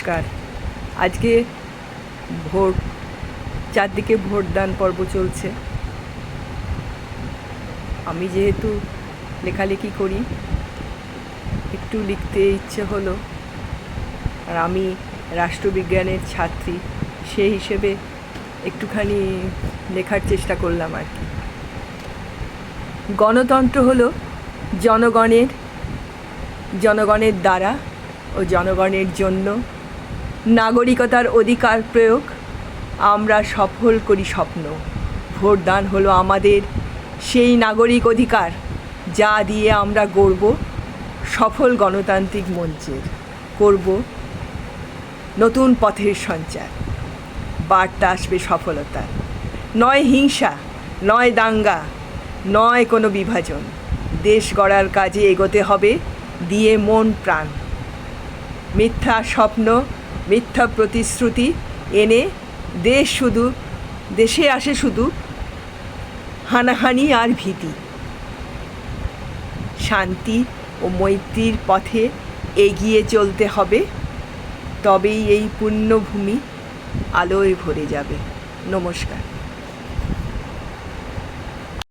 নমস্কার। আজকে ভোট, চারদিকে ভোটদান পর্ব চলছে। আমি যেহেতু লেখালেখি করি, একটু লিখতে ইচ্ছে হলো, আর আমি রাষ্ট্রবিজ্ঞানের ছাত্রী, সেই হিসেবে একটুখানি লেখার চেষ্টা করলাম আর কি। গণতন্ত্র হলো জনগণের দ্বারা ও জনগণের জন্য নাগরিকতার অধিকার প্রয়োগ। আমরা সফল করি স্বপ্ন। ভোটদান হলো আমাদের সেই নাগরিক অধিকার, যা দিয়ে আমরা গড়ব সফল গণতান্ত্রিক মঞ্চের, করব নতুন পথের সঞ্চার। বার্তা আসবে সফলতা, নয় হিংসা, নয় দাঙ্গা, নয় কোনো বিভাজন। দেশ গড়ার কাজে এগোতে হবে দিয়ে মন প্রাণ। মিথ্যা স্বপ্ন, মিথ্যা প্রতিশ্রুতি এনে দেশে আসে শুধু হানাহানি আর ভীতি। শান্তি ও মৈত্রীর পথে এগিয়ে চলতে হবে, তবেই এই পুণ্যভূমি আলোয় ভরে যাবে। নমস্কার।